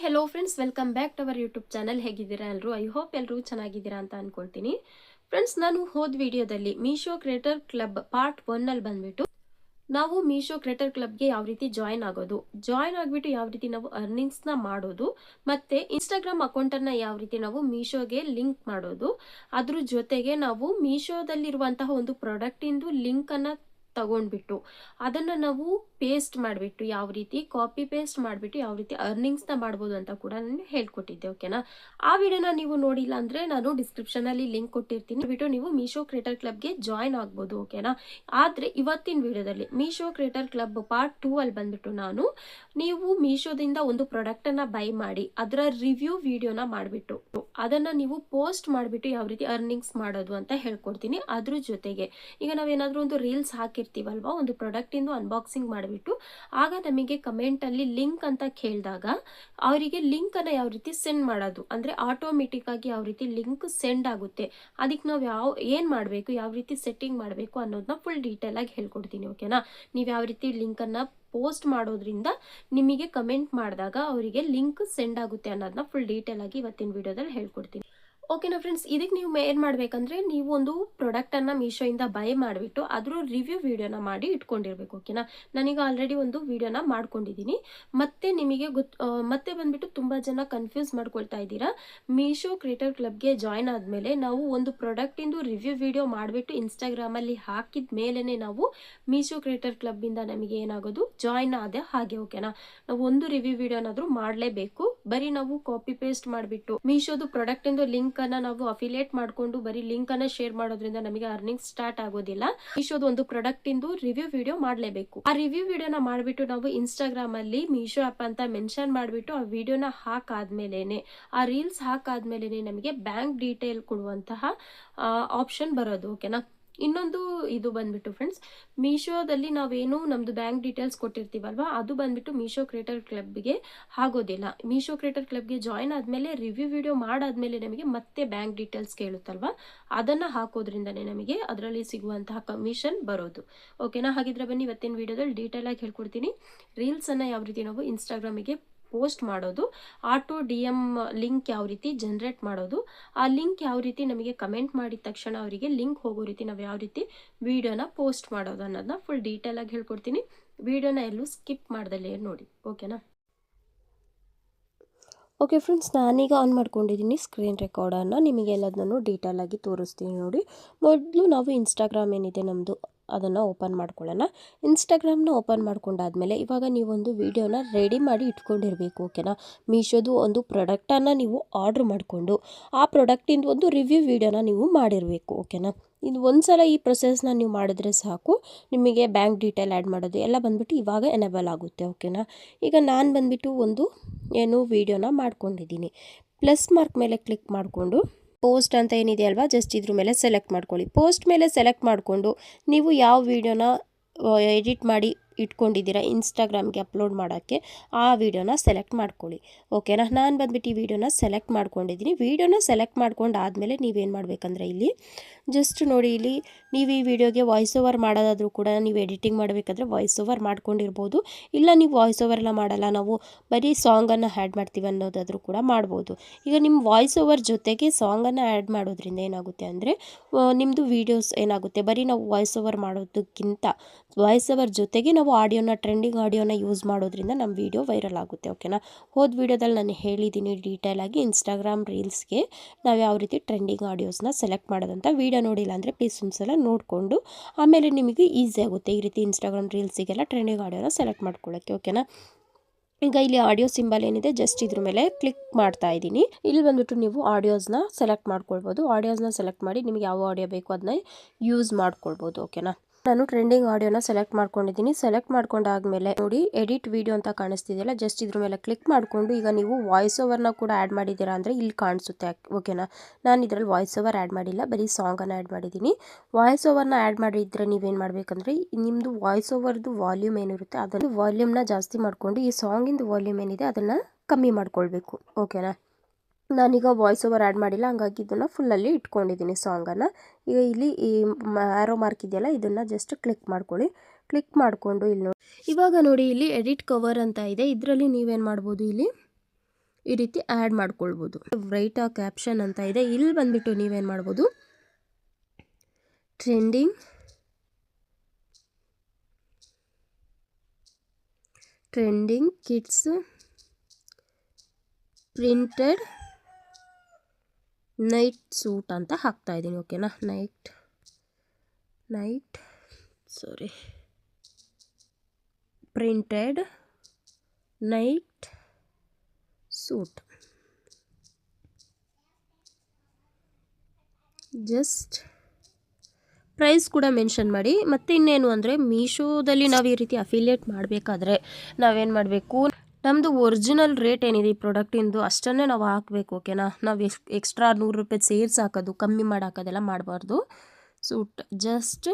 Hello friends, welcome back to our YouTube channel. ಹೇಗಿದ್ದೀರಾ ಎಲ್ಲರೂ? I hope ಎಲ್ಲರೂ ಚೆನ್ನಾಗಿದ್ದೀರಾ ಅಂತ ಅನ್ಕೊಳ್ತೀನಿ. ಫ್ರೆಂಡ್ಸ್, ನಾನು ಹೋದ ವಿಡಿಯೋದಲ್ಲಿ ಮೀಶೋ ಕ್ರಿಯೇಟರ್ ಕ್ಲಬ್ ಪಾರ್ಟ್ 1 ಅಲ್ಲಿ ಬಂದ್ಬಿಟ್ಟು ನಾವು ಮೀಶೋ ಕ್ರಿಯೇಟರ್ ಕ್ಲಬ್ಗೆ ಯಾವ ರೀತಿ ಜಾಯಿನ್ ಆಗೋದು, ಜಾಯಿನ್ ಆಗಿಬಿಟ್ಟು ಯಾವ ರೀತಿ ನಾವು ಅರ್ನಿಂಗ್ಸ್ನ ಮಾಡೋದು, ಮತ್ತೆ ಇನ್ಸ್ಟಾಗ್ರಾಮ್ ಅಕೌಂಟನ್ನು ಯಾವ ರೀತಿ ನಾವು ಮೀಶೋಗೆ ಲಿಂಕ್ ಮಾಡೋದು, ಅದ್ರ ಜೊತೆಗೆ ನಾವು ಮೀಶೋದಲ್ಲಿರುವಂತಹ ಒಂದು ಪ್ರಾಡಕ್ಟಿಂದು ಲಿಂಕನ್ನು ತಗೊಂಡ್ಬಿಟ್ಟು ಅದನ್ನು ನಾವು ಪೇಸ್ಟ್ ಮಾಡಿಬಿಟ್ಟು ಯಾವ ರೀತಿ ಕಾಪಿ ಪೇಸ್ಟ್ ಮಾಡಿಬಿಟ್ಟು ಯಾವ ರೀತಿ ಅರ್ನಿಂಗ್ಸ್ನ ಮಾಡ್ಬೋದು ಅಂತ ಕೂಡ ನಾನು ಹೇಳ್ಕೊಟ್ಟಿದ್ದೆ. ಓಕೆನಾ? ಆ ವಿಡಿಯೋನ ನೀವು ನೋಡಿಲ್ಲ ಅಂದರೆ ನಾನು ಡಿಸ್ಕ್ರಿಪ್ಷನಲ್ಲಿ ಲಿಂಕ್ ಕೊಟ್ಟಿರ್ತೀನಿ, ಬಿಟ್ಟು ನೀವು ಮೀಶೋ ಕ್ರಿಯೇಟರ್ ಕ್ಲಬ್ಗೆ ಜಾಯಿನ್ ಆಗ್ಬೋದು. ಓಕೆನಾ? ಆದರೆ ಇವತ್ತಿನ ವಿಡಿಯೋದಲ್ಲಿ ಮೀಶೋ ಕ್ರಿಯೇಟರ್ ಕ್ಲಬ್ ಪಾರ್ಟ್ 2 ಅಲ್ಲಿ ಬಂದ್ಬಿಟ್ಟು ನೀವು ಮೀಶೋದಿಂದ ಒಂದು ಪ್ರಾಡಕ್ಟನ್ನು ಬೈ ಮಾಡಿ ಅದರ ರಿವ್ಯೂ ವಿಡಿಯೋನ ಮಾಡಿಬಿಟ್ಟು ಅದನ್ನು ನೀವು ಪೋಸ್ಟ್ ಮಾಡಿಬಿಟ್ಟು ಯಾವ ರೀತಿ ಅರ್ನಿಂಗ್ಸ್ ಮಾಡೋದು ಅಂತ ಹೇಳ್ಕೊಡ್ತೀನಿ. ಅದ್ರ ಜೊತೆಗೆ ಈಗ ನಾವೇನಾದರೂ ಒಂದು ರೀಲ್ಸ್ ಹಾಕಿರ್ತೀವಲ್ವಾ, ಒಂದು ಪ್ರಾಡಕ್ಟಿಂದು ಅನ್ಬಾಕ್ಸಿಂಗ್ ಮಾಡಿಬಿಟ್ಟು ಆಗ ನಮಗೆ ಕಮೆಂಟಲ್ಲಿ ಲಿಂಕ್ ಅಂತ ಕೇಳಿದಾಗ ಅವರಿಗೆ ಲಿಂಕನ್ನು ಯಾವ ರೀತಿ ಸೆಂಡ್ ಮಾಡೋದು, ಅಂದರೆ ಆಟೋಮೆಟಿಕ್ ಆಗಿ ಯಾವ ರೀತಿ ಲಿಂಕ್ ಸೆಂಡ್ ಆಗುತ್ತೆ, ಅದಕ್ಕೆ ನಾವು ಏನು ಮಾಡಬೇಕು, ಯಾವ ರೀತಿ ಸೆಟ್ಟಿಂಗ್ ಮಾಡಬೇಕು ಅನ್ನೋದನ್ನ ಫುಲ್ ಡೀಟೇಲ್ ಆಗಿ ಹೇಳ್ಕೊಡ್ತೀನಿ. ಓಕೆನಾ? ನೀವು ಯಾವ ರೀತಿ ಲಿಂಕನ್ನು ಪೋಸ್ಟ್ ಮಾಡೋದ್ರಿಂದ ನಿಮಗೆ ಕಮೆಂಟ್ ಮಾಡಿದಾಗ ಅವರಿಗೆ ಲಿಂಕ್ ಸೆಂಡ್ ಆಗುತ್ತೆ ಅನ್ನೋದನ್ನ ಫುಲ್ ಡೀಟೇಲ್ ಆಗಿ ಇವತ್ತಿನ ವಿಡಿಯೋದಲ್ಲಿ ಹೇಳ್ಕೊಡ್ತೀನಿ. ಓಕೆನಾ ಫ್ರೆಂಡ್ಸ್, ಇದಕ್ಕೆ ನೀವು ಏನು ಮಾಡಬೇಕಂದ್ರೆ ನೀವು ಒಂದು ಪ್ರಾಡಕ್ಟನ್ನು ಮೀಶೋಯಿಂದ ಬೈ ಮಾಡಿಬಿಟ್ಟು ಅದ್ರ ರಿವ್ಯೂ ವಿಡಿಯೋನ ಮಾಡಿ ಇಟ್ಕೊಂಡಿರ್ಬೇಕು. ಓಕೆನಾ? ನಾನೀಗ ಆಲ್ರೆಡಿ ಒಂದು ವಿಡಿಯೋನ ಮಾಡ್ಕೊಂಡಿದ್ದೀನಿ. ಮತ್ತೆ ನಿಮಗೆ ಮತ್ತೆ ಬಂದ್ಬಿಟ್ಟು ತುಂಬ ಜನ ಕನ್ಫ್ಯೂಸ್ ಮಾಡ್ಕೊಳ್ತಾ ಇದ್ದೀರಾ. ಮೀಶೋ ಕ್ರಿಯೇಟರ್ ಕ್ಲಬ್ಗೆ ಜಾಯ್ನ್ ಆದಮೇಲೆ ನಾವು ಒಂದು ಪ್ರಾಡಕ್ಟಿಂದು ರಿವ್ಯೂ ವಿಡಿಯೋ ಮಾಡಿಬಿಟ್ಟು ಇನ್ಸ್ಟಾಗ್ರಾಮಲ್ಲಿ ಹಾಕಿದ ಮೇಲೇ ನಾವು ಮೀಶೋ ಕ್ರಿಯೇಟರ್ ಕ್ಲಬ್ಬಿಂದ ನಮಗೆ ಏನಾಗೋದು ಜಾಯ್ನ್ ಆದ ಹಾಗೆ. ಓಕೆನಾ? ನಾವು ಒಂದು ರಿವ್ಯೂ ವಿಡಿಯೋನಾದರೂ ಮಾಡಲೇಬೇಕು. ಬರೀ ನಾವು ಕಾಪಿ ಪೇಸ್ಟ್ ಮಾಡಿಬಿಟ್ಟು ಮೀಶೋದು ಪ್ರಾಡಕ್ಟಿಂದು ಲಿಂಕ್ ನಾವು ಅಫಿಲಿಯೇಟ್ ಮಾಡಿಕೊಂಡು ಬರೀ ಲಿಂಕ್ ಅನ್ನ ಶೇರ್ ಮಾಡೋದ್ರಿಂದ ನಮಗೆ ಅರ್ನಿಂಗ್ ಸ್ಟಾರ್ಟ್ ಆಗೋದಿಲ್ಲ. ಮೀಶೋದು ಒಂದು ಪ್ರಾಡಕ್ಟ್ ಇಂದು ರಿವ್ಯೂ ವಿಡಿಯೋ ಮಾಡಲೇಬೇಕು. ಆ ರಿವ್ಯೂ ವಿಡಿಯೋನ ಮಾಡಿಬಿಟ್ಟು ನಾವು ಇನ್ಸ್ಟಾಗ್ರಾಮ್ ಅಲ್ಲಿ ಮೀಶೋ ಆಪ್ ಅಂತ ಮೆನ್ಷನ್ ಮಾಡಿಬಿಟ್ಟು ಆ ವಿಡಿಯೋನ ಹಾಕಾದ್ಮೇಲೆನೆ, ಆ ರೀಲ್ಸ್ ಹಾಕಾದ್ಮೇಲೆನೆ ನಮಗೆ ಬ್ಯಾಂಕ್ ಡೀಟೇಲ್ ಕೊಡುವಂತಹ ಆಪ್ಷನ್ ಬರೋದು. ಓಕೆನಾ? ಇನ್ನೊಂದು ಇದು ಬಂದ್ಬಿಟ್ಟು ಫ್ರೆಂಡ್ಸ್, ಮೀಶೋದಲ್ಲಿ ನಾವೇನು ನಮ್ದು ಬ್ಯಾಂಕ್ ಡೀಟೇಲ್ಸ್ ಕೊಟ್ಟಿರ್ತೀವಲ್ವಾ, ಅದು ಬಂದ್ಬಿಟ್ಟು ಮೀಶೋ ಕ್ರಿಯೇಟರ್ ಕ್ಲಬ್ಗೆ ಆಗೋದಿಲ್ಲ. ಮೀಶೋ ಕ್ರಿಯೇಟರ್ ಕ್ಲಬ್ಗೆ ಜಾಯಿನ್ ಆದಮೇಲೆ ರಿವ್ಯೂ ವಿಡಿಯೋ ಮಾಡಾದ್ಮೇಲೆ ನಮಗೆ ಮತ್ತೆ ಬ್ಯಾಂಕ್ ಡೀಟೇಲ್ಸ್ ಕೇಳುತ್ತಲ್ವಾ, ಅದನ್ನು ಹಾಕೋದ್ರಿಂದನೇ ನಮಗೆ ಅದರಲ್ಲಿ ಸಿಗುವಂತಹ ಕಮಿಷನ್ ಬರೋದು. ಓಕೆನಾ? ಹಾಗಿದ್ರೆ ಬನ್ನಿ ಇವತ್ತಿನ ವಿಡಿಯೋದಲ್ಲಿ ಡೀಟೇಲ್ ಆಗಿ ಹೇಳ್ಕೊಡ್ತೀನಿ. ರೀಲ್ಸನ್ನು ಯಾವ ರೀತಿ ನಾವು ಇನ್ಸ್ಟಾಗ್ರಾಮಿಗೆ ಪೋಸ್ಟ್ ಮಾಡೋದು, ಆಟೋ DM ಲಿಂಕ್ ಯಾವ ರೀತಿ ಜನರೇಟ್ ಮಾಡೋದು, ಆ ಲಿಂಕ್ ಯಾವ ರೀತಿ ನಮಗೆ ಕಮೆಂಟ್ ಮಾಡಿದ ತಕ್ಷಣ ಅವರಿಗೆ ಲಿಂಕ್ ಹೋಗೋ ರೀತಿ ನಾವು ಯಾವ ರೀತಿ ವಿಡಿಯೋನ ಪೋಸ್ಟ್ ಮಾಡೋದು ಅನ್ನೋದನ್ನ ಫುಲ್ ಡೀಟೇಲ್ ಆಗಿ ಹೇಳ್ಕೊಡ್ತೀನಿ. ವಿಡಿಯೋನ ಎಲ್ಲೂ ಸ್ಕಿಪ್ ಮಾಡ್ದಲ್ಲೇ ನೋಡಿ. ಓಕೆನಾ? ಓಕೆ ಫ್ರೆಂಡ್ಸ್, ನಾನೀಗ ಆನ್ ಮಾಡ್ಕೊಂಡಿದ್ದೀನಿ ಸ್ಕ್ರೀನ್ ರೆಕಾರ್ಡನ್ನು. ನಿಮಗೆ ಎಲ್ಲದನ್ನು ಡೀಟೇಲ್ ಆಗಿ ತೋರಿಸ್ತೀನಿ ನೋಡಿ. ಮೊದಲು ನಾವು ಇನ್ಸ್ಟಾಗ್ರಾಮ್ ಏನಿದೆ ನಮ್ಮದು ಅದನ್ನು ಓಪನ್ ಮಾಡ್ಕೊಳ್ಳೋಣ. ಇನ್ಸ್ಟಾಗ್ರಾಮ್ನ ಓಪನ್ ಮಾಡ್ಕೊಂಡಾದ್ಮೇಲೆ ಇವಾಗ ನೀವೊಂದು ವಿಡಿಯೋನ ರೆಡಿ ಮಾಡಿ ಇಟ್ಕೊಂಡಿರಬೇಕು. ಓಕೆನಾ? ಮೀಶೋದು ಒಂದು ಪ್ರಾಡಕ್ಟನ್ನು ನೀವು ಆರ್ಡ್ರ್ ಮಾಡಿಕೊಂಡು ಆ ಪ್ರಾಡಕ್ಟಿಂದು ಒಂದು ರಿವ್ಯೂ ವಿಡಿಯೋನ ನೀವು ಮಾಡಿರಬೇಕು. ಓಕೆನಾ? ಇದು ಒಂದು ಸಲ ಈ ಪ್ರೊಸೆಸ್ನ ನೀವು ಮಾಡಿದ್ರೆ ಸಾಕು, ನಿಮಗೆ ಬ್ಯಾಂಕ್ ಡೀಟೇಲ್ ಆ್ಯಡ್ ಮಾಡೋದು ಎಲ್ಲ ಬಂದುಬಿಟ್ಟು ಇವಾಗ ಎನೇಬಲ್ ಆಗುತ್ತೆ. ಓಕೆನಾ? ಈಗ ನಾನು ಬಂದುಬಿಟ್ಟು ಒಂದು ವಿಡಿಯೋನ ಮಾಡ್ಕೊಂಡಿದ್ದೀನಿ. ಪ್ಲಸ್ ಮಾರ್ಕ್ ಮೇಲೆ ಕ್ಲಿಕ್ ಮಾಡಿಕೊಂಡು ಪೋಸ್ಟ್ ಅಂತ ಏನಿದೆ ಅಲ್ವಾ, ಜಸ್ಟ್ ಇದ್ರ ಮೇಲೆ ಸೆಲೆಕ್ಟ್ ಮಾಡ್ಕೊಳ್ಳಿ. ಪೋಸ್ಟ್ ಮೇಲೆ ಸೆಲೆಕ್ಟ್ ಮಾಡಿಕೊಂಡು ನೀವು ಯಾವ ವಿಡಿಯೋನ ಎಡಿಟ್ ಮಾಡಿ ಇಟ್ಕೊಂಡಿದ್ದೀರಾ ಇನ್ಸ್ಟಾಗ್ರಾಮ್ಗೆ ಅಪ್ಲೋಡ್ ಮಾಡೋಕ್ಕೆ, ಆ ವಿಡಿಯೋನ ಸೆಲೆಕ್ಟ್ ಮಾಡ್ಕೊಳ್ಳಿ. ಓಕೆನಾ? ನಾನು ಬಂದುಬಿಟ್ಟು ಈ ವಿಡಿಯೋನ ಸೆಲೆಕ್ಟ್ ಮಾಡ್ಕೊಂಡಿದ್ದೀನಿ. ವಿಡಿಯೋನ ಸೆಲೆಕ್ಟ್ ಮಾಡ್ಕೊಂಡು ಆದಮೇಲೆ ನೀವೇನು ಮಾಡಬೇಕಂದ್ರೆ ಇಲ್ಲಿ ಜಸ್ಟ್ ನೋಡಿ, ಇಲ್ಲಿ ನೀವು ಈ ವಿಡಿಯೋಗೆ ವಾಯ್ಸ್ ಓವರ್ ಮಾಡೋದಾದರೂ ಕೂಡ ನೀವು ಎಡಿಟಿಂಗ್ ಮಾಡಬೇಕಾದ್ರೆ ವಾಯ್ಸ್ ಓವರ್ ಮಾಡ್ಕೊಂಡಿರ್ಬೋದು. ಇಲ್ಲ ನೀವು ವಾಯ್ಸ್ ಓವರ್ ಎಲ್ಲ ಮಾಡಲ್ಲ, ನಾವು ಬರೀ ಸಾಂಗನ್ನು ಆ್ಯಡ್ ಮಾಡ್ತೀವಿ ಅನ್ನೋದಾದರೂ ಕೂಡ ಮಾಡ್ಬೋದು. ಈಗ ನಿಮ್ಮ ವಾಯ್ಸ್ ಓವರ್ ಜೊತೆಗೆ ಸಾಂಗನ್ನು ಆ್ಯಡ್ ಮಾಡೋದ್ರಿಂದ ಏನಾಗುತ್ತೆ ಅಂದರೆ ನಿಮ್ಮದು ವೀಡಿಯೋಸ್ ಏನಾಗುತ್ತೆ, ಬರೀ ನಾವು ವಾಯ್ಸ್ ಓವರ್ ಮಾಡೋದಕ್ಕಿಂತ ವಾಯ್ಸ್ ಓವರ್ ಜೊತೆಗೆ ನಾವು ಆಡಿಯೋನ ಟ್ರೆಂಡಿಂಗ್ ಆಡಿಯೋನ ಯೂಸ್ ಮಾಡೋದ್ರಿಂದ ನಮ್ಮ ವಿಡಿಯೋ ವೈರಲ್ ಆಗುತ್ತೆ. ಓಕೆನಾ? ಹೋದ ವಿಡಿಯೋದಲ್ಲಿ ನಾನು ಹೇಳಿದ್ದೀನಿ ಡೀಟೇಲ್ ಆಗಿ ಇನ್ಸ್ಟಾಗ್ರಾಮ್ ರೀಲ್ಸ್ಗೆ ನಾವು ಯಾವ ರೀತಿ ಟ್ರೆಂಡಿಂಗ್ ಆಡಿಯೋಸ್ನ ಸೆಲೆಕ್ಟ್ ಮಾಡೋದಂತ. ವಿಡಿಯೋ ನೋಡಿಲ್ಲ ಅಂದರೆ ಪ್ಲೀಸ್ ಒಂದ್ಸಲ ನೋಡಿಕೊಂಡು ಆಮೇಲೆ ನಿಮಗೆ ಈಸಿ ಆಗುತ್ತೆ ಈ ರೀತಿ ಇನ್ಸ್ಟಾಗ್ರಾಮ್ ರೀಲ್ಸಿಗೆಲ್ಲ ಟ್ರೆಂಡಿಂಗ್ ಆಡಿಯೋನ ಸೆಲೆಕ್ಟ್ ಮಾಡ್ಕೊಳ್ಳೋಕ್ಕೆ. ಓಕೆನಾ? ಈಗ ಇಲ್ಲಿ ಆಡಿಯೋ ಸಿಂಬಲ್ ಏನಿದೆ ಜಸ್ಟ್ ಇದ್ರ ಮೇಲೆ ಕ್ಲಿಕ್ ಮಾಡ್ತಾ ಇದ್ದೀನಿ. ಇಲ್ಲಿ ಬಂದ್ಬಿಟ್ಟು ನೀವು ಆಡಿಯೋಸ್ನ ಸೆಲೆಕ್ಟ್ ಮಾಡ್ಕೊಳ್ಬೋದು. ಆಡಿಯೋಸ್ನ ಸೆಲೆಕ್ಟ್ ಮಾಡಿ ನಿಮಗೆ ಯಾವ ಆಡಿಯೋ ಬೇಕು ಅದನ್ನ ಯೂಸ್ ಮಾಡ್ಕೊಳ್ಬೋದು. ಓಕೆನಾ? ನಾನು ಟ್ರೆಂಡಿಂಗ್ ಆಡಿಯೋನ ಸೆಲೆಕ್ಟ್ ಮಾಡ್ಕೊಂಡಿದ್ದೀನಿ. ಸೆಲೆಕ್ಟ್ ಮಾಡ್ಕೊಂಡಾದ್ಮೇಲೆ ನೋಡಿ ಎಡಿಟ್ ವಿಡಿಯೋ ಅಂತ ಕಾಣಿಸ್ತಿದೆಯಲ್ಲ, ಜಸ್ಟ್ ಇದ್ರ ಮೇಲೆ ಕ್ಲಿಕ್ ಮಾಡಿಕೊಂಡು ಈಗ ನೀವು ವಾಯ್ಸ್ ಓವರ್ನ ಕೂಡ ಆ್ಯಡ್ ಮಾಡಿದ್ದೀರಾ ಅಂದರೆ ಇಲ್ಲಿ ಕಾಣಿಸುತ್ತೆ. ಓಕೆನಾ? ನಾನು ಇದರಲ್ಲಿ ವಾಯ್ಸ್ ಓವರ್ ಆ್ಯಡ್ ಮಾಡಿಲ್ಲ, ಬರೀ ಸಾಂಗನ್ನು ಆ್ಯಡ್ ಮಾಡಿದ್ದೀನಿ. ವಾಯ್ಸ್ ಓವರ್ನ ಆ್ಯಡ್ ಮಾಡಿದರೆ ನೀವೇನು ಮಾಡಬೇಕಂದ್ರೆ ನಿಮ್ಮದು ವಾಯ್ಸ್ ಓವರ್ದು ವಾಲ್ಯೂಮ್ ಏನಿರುತ್ತೆ ಅದನ್ನು ವಾಲ್ಯೂಮ್ನ ಜಾಸ್ತಿ ಮಾಡಿಕೊಂಡು ಈ ಸಾಂಗಿಂದು ವಾಲ್ಯೂಮ್ ಏನಿದೆ ಅದನ್ನು ಕಮ್ಮಿ ಮಾಡ್ಕೊಳ್ಬೇಕು. ಓಕೆನಾ? ನಾನೀಗ ವಾಯ್ಸ್ ಓವರ್ ಆ್ಯಡ್ ಮಾಡಿಲ್ಲ, ಹಂಗಾಗಿ ಇದನ್ನು ಫುಲ್ಲಲ್ಲಿ ಇಟ್ಕೊಂಡಿದ್ದೀನಿ ಸಾಂಗನ್ನು. ಈಗ ಇಲ್ಲಿ ಈ ಆರೋ ಮಾರ್ಕ್ ಇದೆಯಲ್ಲ, ಇದನ್ನು ಜಸ್ಟ್ ಕ್ಲಿಕ್ ಮಾಡ್ಕೊಳ್ಳಿ. ಕ್ಲಿಕ್ ಮಾಡಿಕೊಂಡು ಇಲ್ಲಿ ನೋಡಿ, ಇವಾಗ ನೋಡಿ ಇಲ್ಲಿ ಎಡಿಟ್ ಕವರ್ ಅಂತ ಇದೆ. ಇದರಲ್ಲಿ ನೀವೇನು ಮಾಡ್ಬೋದು, ಇಲ್ಲಿ ಈ ರೀತಿ ಆ್ಯಡ್ ಮಾಡ್ಕೊಳ್ಬೋದು. ರೈಟ್ ಆ ಕ್ಯಾಪ್ಷನ್ ಅಂತ ಇದೆ, ಇಲ್ಲಿ ಬಂದುಬಿಟ್ಟು ನೀವೇನು ಮಾಡ್ಬೋದು, trending kids printed night suit ಅಂತ ಹಾಕ್ತಾ ಇದ್ದೀನಿ. ಓಕೆನಾ, printed night suit. Just price ಕೂಡ ಮೆನ್ಷನ್ ಮಾಡಿ. ಮತ್ತು ಇನ್ನೇನು ಅಂದರೆ ಮೀಶೋದಲ್ಲಿ ನಾವು ಈ ರೀತಿ ಅಫಿಲಿಯೇಟ್ ಮಾಡಬೇಕಾದ್ರೆ ನಾವೇನು ಮಾಡಬೇಕು, ನಮ್ಮದು ಒರಿಜಿನಲ್ ರೇಟ್ ಏನಿದೆ ಈ ಪ್ರಾಡಕ್ಟಿಂದು ಅಷ್ಟನ್ನೇ ನಾವು ಹಾಕಬೇಕು. ಓಕೆನಾ, ನಾವು ಎಕ್ಸ್ಟ್ರಾ 100 ರೂಪಾಯಿ ಸೇರಿಸಿ ಹಾಕೋದು, ಕಮ್ಮಿ ಮಾಡಿ ಹಾಕೋದೆಲ್ಲ ಮಾಡಬಾರ್ದು. ಸೂಟ್ ಜಸ್ಟ್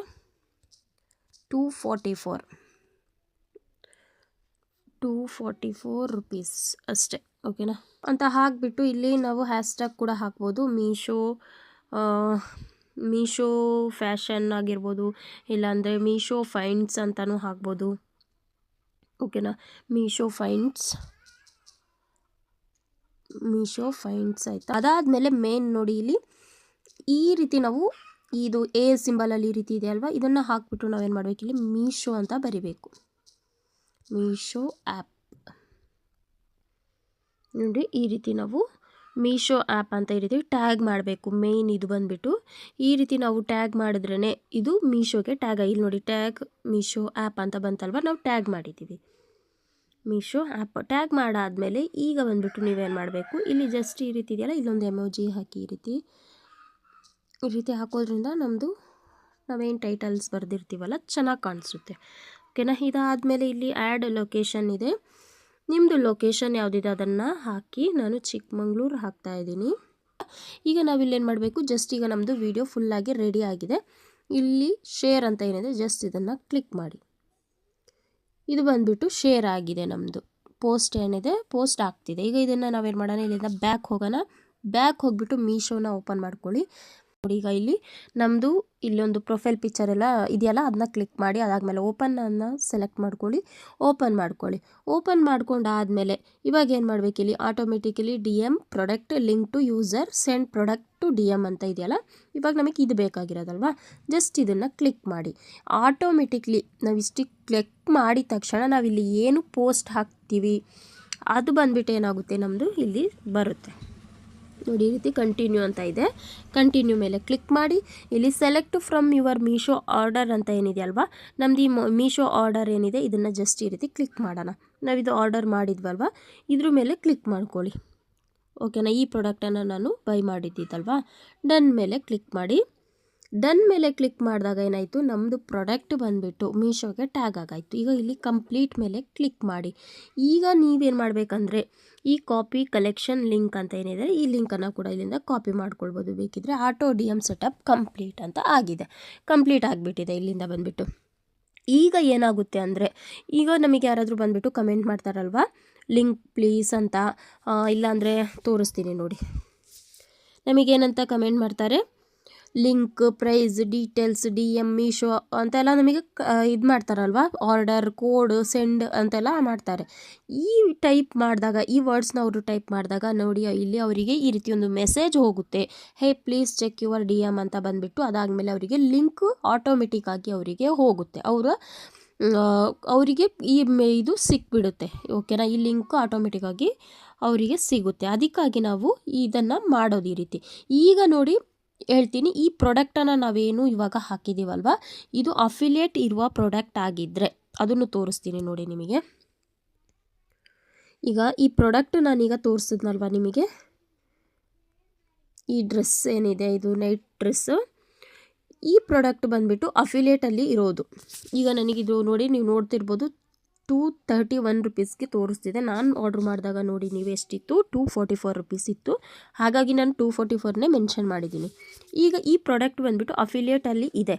244 ರುಪೀಸ್ ಅಷ್ಟೇ. ಓಕೆನಾ ಅಂತ ಹಾಕಿಬಿಟ್ಟು ಇಲ್ಲಿ ನಾವು ಹ್ಯಾಶ್ಟ್ಯಾಗ್ ಕೂಡ ಹಾಕ್ಬೋದು. ಮೀಶೋ ಫ್ಯಾಷನ್ ಆಗಿರ್ಬೋದು, ಇಲ್ಲಾಂದರೆ ಮೀಶೋ ಫೈಂಡ್ಸ್ ಅಂತಲೂ ಹಾಕ್ಬೋದು. ಓಕೆನಾ, ಮೀಶೋ ಫೈಂಡ್ಸ್ ಆಯಿತು. ಅದಾದಮೇಲೆ ಮೇನ್ ನೋಡಿ, ಇಲ್ಲಿ ಈ ರೀತಿ ನಾವು ಇದು ಎ ಸಿಂಬಲಲ್ಲಿ ಈ ರೀತಿ ಇದೆ ಅಲ್ವಾ, ಇದನ್ನು ಹಾಕ್ಬಿಟ್ಟು ನಾವೇನು ಮಾಡಬೇಕು, ಇಲ್ಲಿ ಮೀಶೋ ಅಂತ ಬರಿಬೇಕು. ಮೀಶೋ ಆ್ಯಪ್ ನೋಡಿ, ಈ ರೀತಿ ನಾವು ಮೀಶೋ ಆ್ಯಪ್ ಅಂತ ಈ ರೀತಿ ಟ್ಯಾಗ್ ಮಾಡಬೇಕು. ಮೇಯ್ನ್ ಇದು ಬಂದುಬಿಟ್ಟು ಈ ರೀತಿ ನಾವು ಟ್ಯಾಗ್ ಮಾಡಿದ್ರೇ ಇದು ಮೀಶೋಗೆ ಟ್ಯಾಗ್. ಇಲ್ಲಿ ನೋಡಿ, ಟ್ಯಾಗ್ ಮೀಶೋ ಆ್ಯಪ್ ಅಂತ ಬಂತಲ್ವ, ನಾವು ಟ್ಯಾಗ್ ಮಾಡಿದ್ದೀವಿ. ಮೀಶೋ ಆ್ಯಪ್ ಟ್ಯಾಗ್ ಮಾಡಾದಮೇಲೆ ಈಗ ಬಂದುಬಿಟ್ಟು ನೀವೇನು ಮಾಡಬೇಕು, ಇಲ್ಲಿ ಜಸ್ಟ್ ಈ ರೀತಿ ಇದೆಯಲ್ಲ, ಇಲ್ಲೊಂದು ಎಮೋಜಿ ಹಾಕಿ ಈ ರೀತಿ ಹಾಕೋದ್ರಿಂದ ನಾವೇನು ಟೈಟಲ್ಸ್ ಬರೆದಿರ್ತೀವಲ್ಲ ಚೆನ್ನಾಗಿ ಕಾಣಿಸುತ್ತೆ. ಓಕೆನಾ, ಇದಾದಮೇಲೆ ಇಲ್ಲಿ ಆ್ಯಡ್ ಲೊಕೇಶನ್ ಇದೆ. ನಿಮ್ಮದು ಲೊಕೇಶನ್ ಯಾವುದಿದೆ ಅದನ್ನು ಹಾಕಿ, ನಾನು ಚಿಕ್ಕಮಂಗ್ಳೂರು ಹಾಕ್ತಾಯಿದ್ದೀನಿ. ಈಗ ನಾವಿಲ್ಲೇನು ಮಾಡಬೇಕು, ಜಸ್ಟ್ ಈಗ ನಮ್ಮದು ವಿಡಿಯೋ ಫುಲ್ಲಾಗಿ ರೆಡಿ ಆಗಿದೆ. ಇಲ್ಲಿ ಶೇರ್ ಅಂತ ಏನಿದೆ, ಜಸ್ಟ್ ಇದನ್ನು ಕ್ಲಿಕ್ ಮಾಡಿ. ಇದು ಬಂದುಬಿಟ್ಟು ಶೇರ್ ಆಗಿದೆ, ನಮ್ಮದು ಪೋಸ್ಟ್ ಏನಿದೆ ಪೋಸ್ಟ್ ಆಗ್ತಿದೆ. ಈಗ ಇದನ್ನು ನಾವೇನು ಮಾಡೋಣ, ಇಲ್ಲಿಂದ ಬ್ಯಾಕ್ ಹೋಗಿಬಿಟ್ಟು ಮೀಶೋನ ಓಪನ್ ಮಾಡ್ಕೊಳ್ಳಿ. ನೋಡಿ, ಈಗ ಇಲ್ಲಿ ನಮ್ಮದು ಇಲ್ಲೊಂದು ಪ್ರೊಫೈಲ್ ಪಿಕ್ಚರ್ ಎಲ್ಲ ಇದೆಯಲ್ಲ, ಅದನ್ನ ಕ್ಲಿಕ್ ಮಾಡಿ. ಅದಾದಮೇಲೆ ಓಪನನ್ನು ಸೆಲೆಕ್ಟ್ ಮಾಡ್ಕೊಳ್ಳಿ. ಓಪನ್ ಮಾಡ್ಕೊಂಡಾದಮೇಲೆ ಇವಾಗ ಏನು ಮಾಡಬೇಕು, ಇಲ್ಲಿ automatically DM product link to user send product to DM ಅಂತ ಇದೆಯಲ್ಲ, ಇವಾಗ ನಮಗೆ ಇದು ಬೇಕಾಗಿರೋದಲ್ವಾ, ಜಸ್ಟ್ ಇದನ್ನು ಕ್ಲಿಕ್ ಮಾಡಿ. ಆಟೋಮೆಟಿಕ್ಲಿ ನಾವು ಇಷ್ಟು ಕ್ಲಿಕ್ ಮಾಡಿದ ತಕ್ಷಣ ನಾವಿಲ್ಲಿ ಏನು ಪೋಸ್ಟ್ ಹಾಕ್ತೀವಿ ಅದು ಬಂದುಬಿಟ್ಟು ಏನಾಗುತ್ತೆ, ನಮ್ಮದು ಇಲ್ಲಿ ಬರುತ್ತೆ ನೋಡಿ. ಈ ರೀತಿ ಕಂಟಿನ್ಯೂ ಅಂತ ಇದೆ, ಕಂಟಿನ್ಯೂ ಮೇಲೆ ಕ್ಲಿಕ್ ಮಾಡಿ. ಇಲ್ಲಿ select from your Meesho order ಅಂತ ಏನಿದೆ ಅಲ್ವಾ, ನಮ್ಮದು ಈ ಮೀಶೋ ಆರ್ಡರ್ ಏನಿದೆ ಇದನ್ನು ಜಸ್ಟ್ ಈ ರೀತಿ ಕ್ಲಿಕ್ ಮಾಡೋಣ. ನಾವಿದು ಆರ್ಡರ್ ಮಾಡಿದ್ವಲ್ವ, ಇದ್ರ ಮೇಲೆ ಕ್ಲಿಕ್ ಮಾಡ್ಕೊಳ್ಳಿ. ಓಕೆನಾ, ಈ ಪ್ರಾಡಕ್ಟನ್ನು ನಾನು ಬೈ ಮಾಡಿದ್ದಿದ್ದಲ್ವಾ, ಡನ್ ಮೇಲೆ ಕ್ಲಿಕ್ ಮಾಡಿ. ಡನ್ ಮೇಲೆ ಕ್ಲಿಕ್ ಮಾಡಿದಾಗ ಏನಾಯಿತು, ನಮ್ಮದು ಪ್ರಾಡಕ್ಟ್ ಬಂದುಬಿಟ್ಟು ಮೀಶೋಗೆ ಟ್ಯಾಗ್ ಆಗಾಯಿತು. ಈಗ ಇಲ್ಲಿ ಕಂಪ್ಲೀಟ್ ಮೇಲೆ ಕ್ಲಿಕ್ ಮಾಡಿ. ಈಗ ನೀವೇನು ಮಾಡಬೇಕಂದ್ರೆ ಈ ಕಾಪಿ ಕಲೆಕ್ಷನ್ ಲಿಂಕ್ ಅಂತ ಏನಿದೆ, ಈ ಲಿಂಕನ್ನು ಕೂಡ ಇಲ್ಲಿಂದ ಕಾಪಿ ಮಾಡ್ಕೊಳ್ಬೋದು ಬೇಕಿದ್ರೆ. ಆಟೋ DM ಸೆಟಪ್ ಕಂಪ್ಲೀಟ್ ಅಂತ ಆಗಿದೆ, ಕಂಪ್ಲೀಟ್ ಆಗಿಬಿಟ್ಟಿದೆ ಇಲ್ಲಿಂದ ಬಂದುಬಿಟ್ಟು. ಈಗ ಏನಾಗುತ್ತೆ ಅಂದರೆ, ಈಗ ನಮಗೆ ಯಾರಾದರೂ ಬಂದುಬಿಟ್ಟು ಕಮೆಂಟ್ ಮಾಡ್ತಾರಲ್ವ, ಲಿಂಕ್ ಪ್ಲೀಸ್ ಅಂತ, ಇಲ್ಲಾಂದರೆ ತೋರಿಸ್ತೀನಿ ನೋಡಿ. ನಮಗೇನಂತ ಕಮೆಂಟ್ ಮಾಡ್ತಾರೆ, link, price, details, DM Meesho ಅಂತೆಲ್ಲ ನಮಗೆ ಇದು ಮಾಡ್ತಾರಲ್ವ, ಆರ್ಡರ್, ಕೋಡ್, ಸೆಂಡ್ ಅಂತೆಲ್ಲ ಮಾಡ್ತಾರೆ. ಈ ಟೈಪ್ ಮಾಡಿದಾಗ, ಈ ವರ್ಡ್ಸ್ನ ಅವರು ಟೈಪ್ ಮಾಡಿದಾಗ ನೋಡಿ, ಇಲ್ಲಿ ಅವರಿಗೆ ಈ ರೀತಿ ಒಂದು ಮೆಸೇಜ್ ಹೋಗುತ್ತೆ, ಹೇ ಪ್ಲೀಸ್ ಚೆಕ್ ಯುವರ್ DM ಅಂತ ಬಂದುಬಿಟ್ಟು. ಅದಾದಮೇಲೆ ಅವರಿಗೆ ಲಿಂಕ್ ಆಟೋಮೆಟಿಕ್ಕಾಗಿ ಅವರಿಗೆ ಹೋಗುತ್ತೆ, ಅವರಿಗೆ ಇದು ಸಿಕ್ಬಿಡುತ್ತೆ. ಓಕೆನಾ, ಈ ಲಿಂಕ್ ಆಟೋಮೆಟಿಕ್ಕಾಗಿ ಅವರಿಗೆ ಸಿಗುತ್ತೆ. ಅದಕ್ಕಾಗಿ ನಾವು ಇದನ್ನು ಮಾಡೋದು ಈ ರೀತಿ. ಈಗ ನೋಡಿ ಹೇಳ್ತೀನಿ, ಈ ಪ್ರಾಡಕ್ಟನ್ನು ನಾವೇನು ಇವಾಗ ಹಾಕಿದ್ದೀವಲ್ವ, ಇದು ಅಫಿಲಿಯೇಟ್ ಇರುವ ಪ್ರಾಡಕ್ಟ್ ಆಗಿದ್ದರೆ ಅದನ್ನು ತೋರಿಸ್ತೀನಿ ನೋಡಿ ನಿಮಗೆ. ಈಗ ಈ ಪ್ರಾಡಕ್ಟ್ ನಾನೀಗ ತೋರಿಸಿದ್ನಲ್ವ ನಿಮಗೆ, ಈ ಡ್ರೆಸ್ ಏನಿದೆ, ಇದು ನೈಟ್ ಡ್ರೆಸ್ಸು, ಈ ಪ್ರಾಡಕ್ಟ್ ಬಂದುಬಿಟ್ಟು ಅಫಿಲಿಯೇಟಲ್ಲಿ ಇರೋದು. ಈಗ ನನಗಿದು ನೋಡಿ, ನೀವು ನೋಡ್ತಿರ್ಬೋದು 231 ರುಪೀಸ್ಗೆ ತೋರಿಸ್ತಿದೆ. ನಾನು ಆರ್ಡ್ರ್ ಮಾಡಿದಾಗ ನೋಡಿ ನೀವು ಎಷ್ಟಿತ್ತು, 244 ರುಪೀಸ್ ಇತ್ತು. ಹಾಗಾಗಿ ನಾನು 244ನೇ ಮೆನ್ಷನ್ ಮಾಡಿದ್ದೀನಿ. ಈಗ ಈ ಪ್ರಾಡಕ್ಟ್ ಬಂದುಬಿಟ್ಟು ಅಫಿಲಿಯೇಟಲ್ಲಿ ಇದೆ,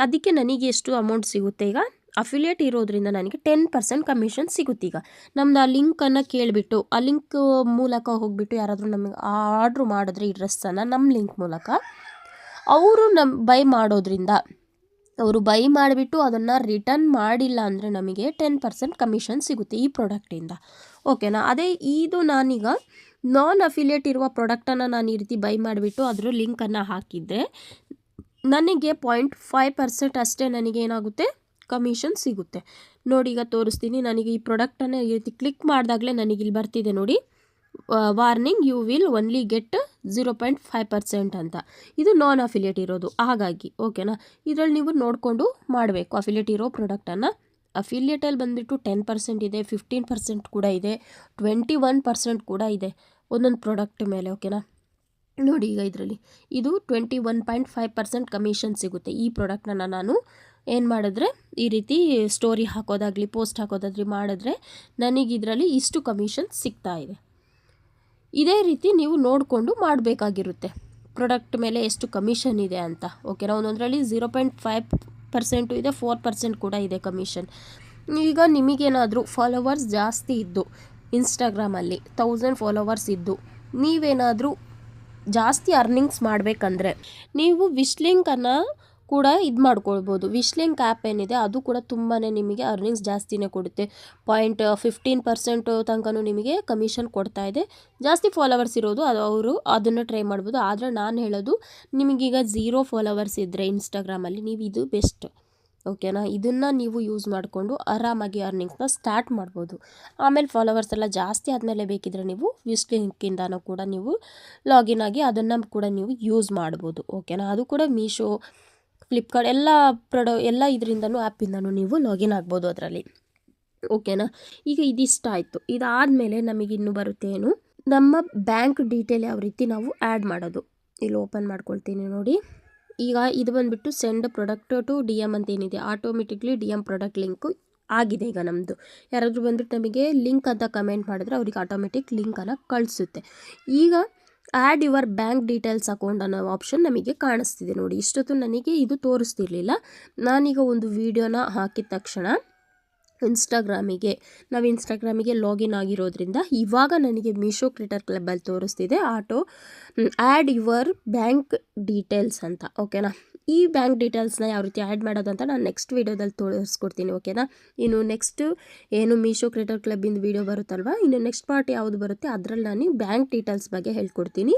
ಅದಕ್ಕೆ ನನಗೆ ಎಷ್ಟು ಅಮೌಂಟ್ ಸಿಗುತ್ತೆ, ಈಗ ಅಫಿಲಿಯೇಟ್ ಇರೋದ್ರಿಂದ ನನಗೆ 10% ಕಮಿಷನ್ ಸಿಗುತ್ತೆ. ಈಗ ನಮ್ದು ಆ ಲಿಂಕನ್ನು ಕೇಳಿಬಿಟ್ಟು, ಆ ಲಿಂಕ್ ಮೂಲಕ ಹೋಗಿಬಿಟ್ಟು ಯಾರಾದರೂ ನಮಗೆ ಆರ್ಡ್ರ್ ಮಾಡಿದ್ರೆ ಈ ಡ್ರೆಸ್ಸನ್ನು ನಮ್ಮ ಲಿಂಕ್ ಮೂಲಕ, ಅವರು ಬೈ ಮಾಡೋದ್ರಿಂದ, ಅವರು ಬೈ ಮಾಡಿಬಿಟ್ಟು ಅದನ್ನು ರಿಟರ್ನ್ ಮಾಡಿಲ್ಲ ಅಂದರೆ ನಮಗೆ 10% ಕಮಿಷನ್ ಸಿಗುತ್ತೆ ಈ ಪ್ರಾಡಕ್ಟಿಂದ. ಓಕೆನಾ, ಅದೇ ಇದು ನಾನೀಗ ನಾನ್ ಅಫಿಲಿಯೇಟ್ ಇರುವ ಪ್ರಾಡಕ್ಟನ್ನು ನಾನು ಈ ರೀತಿ ಬೈ ಮಾಡಿಬಿಟ್ಟು ಅದರ ಲಿಂಕನ್ನು ಹಾಕಿದರೆ ನನಗೆ 0.5% ಅಷ್ಟೇ ನನಗೇನಾಗುತ್ತೆ ಕಮಿಷನ್ ಸಿಗುತ್ತೆ. ನೋಡಿ ಈಗ ತೋರಿಸ್ತೀನಿ. ನನಗೆ ಈ ಪ್ರಾಡಕ್ಟನ್ನು ಈ ರೀತಿ ಕ್ಲಿಕ್ ಮಾಡಿದಾಗಲೇ ನನಗೆ ಇಲ್ಲಿ ಬರ್ತಿದೆ ನೋಡಿ, warning you will only get 0.5% ಅಂತ. ಇದು ನಾನ್ ಅಫಿಲಿಯೇಟ್ ಇರೋದು, ಹಾಗಾಗಿ ಓಕೆನಾ. ಇದರಲ್ಲಿ ನೀವು ನೋಡಿಕೊಂಡು ಮಾಡಬೇಕು ಅಫಿಲಿಯೇಟ್ ಇರೋ ಪ್ರಾಡಕ್ಟನ್ನು. ಅಫಿಲಿಯೇಟಲ್ಲಿ ಬಂದುಬಿಟ್ಟು 10% ಇದೆ, 15% ಕೂಡ ಇದೆ, 21% ಕೂಡ ಇದೆ ಒಂದೊಂದು ಪ್ರಾಡಕ್ಟ್ ಮೇಲೆ, ಓಕೆನಾ. ನೋಡಿ ಈಗ ಇದರಲ್ಲಿ ಇದು 21.5% ಕಮಿಷನ್ ಸಿಗುತ್ತೆ. ಈ ಪ್ರಾಡಕ್ಟನ್ನು ನಾನು ಏನು ಮಾಡಿದ್ರೆ ಈ ರೀತಿ ಸ್ಟೋರಿ ಹಾಕೋದಾಗಲಿ ಪೋಸ್ಟ್ ಹಾಕೋದಾಗಲಿ ಮಾಡಿದ್ರೆ ನನಗೆ ಇದರಲ್ಲಿ ಇಷ್ಟು ಕಮಿಷನ್ ಸಿಗ್ತಾ ಇದೆ. ಇದೇ ರೀತಿ ನೀವು ನೋಡಿಕೊಂಡು ಮಾಡಬೇಕಾಗಿರುತ್ತೆ ಪ್ರಾಡಕ್ಟ್ ಮೇಲೆ ಎಷ್ಟು ಕಮಿಷನ್ ಇದೆ ಅಂತ, ಓಕೆನಾ. ಒಂದೊಂದರಲ್ಲಿ 0.5% ಇದೆ, 4% ಕೂಡ ಇದೆ ಕಮಿಷನ್. ಈಗ ನಿಮಗೇನಾದರೂ ಫಾಲೋವರ್ಸ್ ಜಾಸ್ತಿ ಇದ್ದು ಇನ್ಸ್ಟಾಗ್ರಾಮಲ್ಲಿ 1000 ಫಾಲೋವರ್ಸ್ ಇದ್ದು ನೀವೇನಾದರೂ ಜಾಸ್ತಿ ಅರ್ನಿಂಗ್ಸ್ ಮಾಡಬೇಕಂದ್ರೆ ನೀವು ವಿಶ್ ಲಿಂಕನ್ನು ಕೂಡ ಇದು ಮಾಡ್ಕೊಳ್ಬೋದು. ವಿಶ್ ಲಿಂಕ್ ಆ್ಯಪ್ ಏನಿದೆ ಅದು ಕೂಡ ತುಂಬಾ ನಿಮಗೆ ಅರ್ನಿಂಗ್ಸ್ ಜಾಸ್ತಿನೇ ಕೊಡುತ್ತೆ. 0.15% ತನಕನೂ ನಿಮಗೆ ಕಮಿಷನ್ ಕೊಡ್ತಾ ಇದೆ. ಜಾಸ್ತಿ ಫಾಲೋವರ್ಸ್ ಇರೋದು ಅವರು ಅದನ್ನು ಟ್ರೈ ಮಾಡ್ಬೋದು. ಆದರೆ ನಾನು ಹೇಳೋದು ನಿಮಗೀಗ 0 ಫಾಲೋವರ್ಸ್ ಇದ್ದರೆ ಇನ್ಸ್ಟಾಗ್ರಾಮಲ್ಲಿ ನೀವು ಇದು ಬೆಸ್ಟ್, ಓಕೆನಾ. ಇದನ್ನು ನೀವು ಯೂಸ್ ಮಾಡಿಕೊಂಡು ಆರಾಮಾಗಿ ಅರ್ನಿಂಗ್ಸ್ನ ಸ್ಟಾರ್ಟ್ ಮಾಡ್ಬೋದು. ಆಮೇಲೆ ಫಾಲೋವರ್ಸ್ ಎಲ್ಲ ಜಾಸ್ತಿ ಆದಮೇಲೆ ಬೇಕಿದ್ರೆ ನೀವು ವಿಶ್ ಲಿಂಕಿಂದನೂ ಕೂಡ ನೀವು ಲಾಗಿನ್ ಆಗಿ ಅದನ್ನು ಕೂಡ ನೀವು ಯೂಸ್ ಮಾಡ್ಬೋದು, ಓಕೆನಾ. ಅದು ಕೂಡ ಮೀಶೋ, ಫ್ಲಿಪ್ಕಾರ್ಟ್ ಎಲ್ಲ ಇದರಿಂದನೂ ಆ್ಯಪಿಂದನೂ ನೀವು ಲಾಗಿನ್ ಆಗ್ಬೋದು ಅದರಲ್ಲಿ, ಓಕೆನಾ. ಈಗ ಇದಿಷ್ಟ ಆಯಿತು. ಇದಾದಮೇಲೆ ನಮಗಿನ್ನೂ ಬರುತ್ತೆ ಏನು, ನಮ್ಮ ಬ್ಯಾಂಕ್ ಡೀಟೇಲ್ ಯಾವ ರೀತಿ ನಾವು ಆ್ಯಡ್ ಮಾಡೋದು. ಇಲ್ಲಿ ಓಪನ್ ಮಾಡ್ಕೊಳ್ತೀನಿ ನೋಡಿ. ಈಗ ಇದು ಬಂದುಬಿಟ್ಟು ಸೆಂಡ್ ಪ್ರಾಡಕ್ಟ್ ಟು DM ಅಂತ ಏನಿದೆ, ಆಟೋಮೆಟಿಕ್ಲಿ DM ಪ್ರಾಡಕ್ಟ್ ಲಿಂಕು ಆಗಿದೆ ಈಗ ನಮ್ಮದು. ಯಾರಾದರೂ ಬಂದುಬಿಟ್ಟು ನಮಗೆ ಲಿಂಕ್ ಅಂತ ಕಮೆಂಟ್ ಮಾಡಿದ್ರೆ ಅವ್ರಿಗೆ ಆಟೋಮೆಟಿಕ್ ಲಿಂಕನ್ನು ಕಳಿಸುತ್ತೆ. ಈಗ add your bank details account ಅನ್ನೋ ಆಪ್ಷನ್ ನಮಗೆ ಕಾಣಿಸ್ತಿದೆ ನೋಡಿ. ಇಷ್ಟೊತ್ತು ನನಗೆ ಇದು ತೋರಿಸ್ತಿರ್ಲಿಲ್ಲ. ನಾನೀಗ ಒಂದು ವಿಡಿಯೋನ ಹಾಕಿದ ತಕ್ಷಣ ನಾವು ಇನ್ಸ್ಟಾಗ್ರಾಮಿಗೆ ಲಾಗಿನ್ ಆಗಿರೋದ್ರಿಂದ ಇವಾಗ ನನಗೆ ಮೀಶೋ ಕ್ರಿಯೇಟರ್ ಕ್ಲಬ್ಬಲ್ಲಿ ತೋರಿಸ್ತಿದೆ ಆ್ಯಡ್ ಯುವರ್ ಬ್ಯಾಂಕ್ ಡೀಟೇಲ್ಸ್ ಅಂತ, ಓಕೆನಾ. ಈ ಬ್ಯಾಂಕ್ ಡೀಟೇಲ್ಸ್ನ ಯಾವ ರೀತಿ ಆ್ಯಡ್ ಮಾಡೋದು ಅಂತ ನಾನು ನೆಕ್ಸ್ಟ್ ವೀಡಿಯೋದಲ್ಲಿ ತೋರಿಸ್ಕೊಡ್ತೀನಿ, ಓಕೆನಾ. ಇನ್ನು ನೆಕ್ಸ್ಟ್ ಏನು ಮೀಶೋ ಕ್ರಿಯೇಟರ್ ಕ್ಲಬ್ಬಿಂದ ವೀಡಿಯೋ ಬರುತ್ತಲ್ವ, ಇನ್ನು ನೆಕ್ಸ್ಟ್ ಪಾರ್ಟ್ ಯಾವುದು ಬರುತ್ತೆ ಅದರಲ್ಲಿ ನಾನು ಬ್ಯಾಂಕ್ ಡೀಟೇಲ್ಸ್ ಬಗ್ಗೆ ಹೇಳ್ಕೊಡ್ತೀನಿ.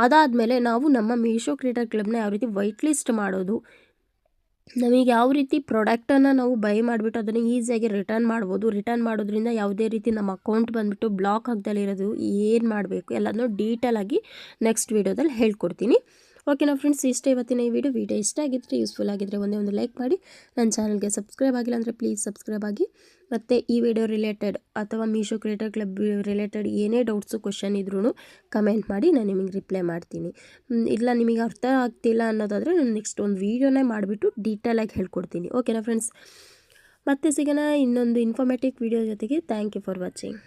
ಅದಾದಮೇಲೆ ನಾವು ನಮ್ಮ ಮೀಶೋ ಕ್ರಿಯೇಟರ್ ಕ್ಲಬ್ನ ಯಾವ ರೀತಿ ವೈಟ್ ಲಿಸ್ಟ್ ಮಾಡೋದು, ನಮಗೆ ಯಾವ ರೀತಿ ಪ್ರಾಡಕ್ಟನ್ನು ನಾವು ಬೈ ಮಾಡಿಬಿಟ್ಟು ಅದನ್ನು ಈಸಿಯಾಗಿ ರಿಟರ್ನ್ ಮಾಡ್ಬೋದು, ರಿಟರ್ನ್ ಮಾಡೋದ್ರಿಂದ ಯಾವುದೇ ರೀತಿ ನಮ್ಮ ಅಕೌಂಟ್ ಬಂದುಬಿಟ್ಟು ಬ್ಲಾಕ್ ಆಗ್ದಲ್ಲಿರೋದು ಏನು ಮಾಡಬೇಕು ಎಲ್ಲನೂ ಡೀಟೇಲಾಗಿ ನೆಕ್ಸ್ಟ್ ವೀಡಿಯೋದಲ್ಲಿ ಹೇಳ್ಕೊಡ್ತೀನಿ, ಓಕೆನಾ ಫ್ರೆಂಡ್ಸ್. ಇಷ್ಟೇ ಇವತ್ತಿನ ಈ ವಿಡಿಯೋ ಇಷ್ಟ ಆಗಿದ್ದರೆ, ಯೂಸ್ಫುಲ್ ಆಗಿದ್ದರೆ ಒಂದೇ ಒಂದು ಲೈಕ್ ಮಾಡಿ. ನನ್ನ ಚಾನಲ್ಗೆ ಸಬ್ಸ್ಕ್ರೈಬ್ ಆಗಿಲ್ಲ ಅಂದರೆ ಪ್ಲೀಸ್ ಸಬ್ಸ್ಕ್ರೈಬ್ ಆಗಿ. ಮತ್ತು ಈ ವಿಡಿಯೋ ರಿಲೇಟೆಡ್ ಅಥವಾ ಮೀಶೋ ಕ್ರಿಯೇಟರ್ ಕ್ಲಬ್ ರಿಲೇಟೆಡ್ ಏನೇ ಡೌಟ್ಸು ಕ್ವಶನ್ ಇದ್ರೂ ಕಮೆಂಟ್ ಮಾಡಿ, ನಾನು ನಿಮಗೆ ರಿಪ್ಲೈ ಮಾಡ್ತೀನಿ. ಇಲ್ಲ ನಿಮಗೆ ಅರ್ಥ ಆಗ್ತಿಲ್ಲ ಅನ್ನೋದಾದರೆ ನಾನು ನೆಕ್ಸ್ಟ್ ಒಂದು ವೀಡಿಯೋನೇ ಮಾಡಿಬಿಟ್ಟು ಡೀಟೇಲಾಗಿ ಹೇಳ್ಕೊಡ್ತೀನಿ, ಓಕೆನಾ ಫ್ರೆಂಡ್ಸ್. ಮತ್ತೆ ಸಿಗೋಣ ಇನ್ನೊಂದು ಇನ್ಫಾರ್ಮೇಟಿವ್ ವಿಡಿಯೋ ಜೊತೆಗೆ. Thank you for watching.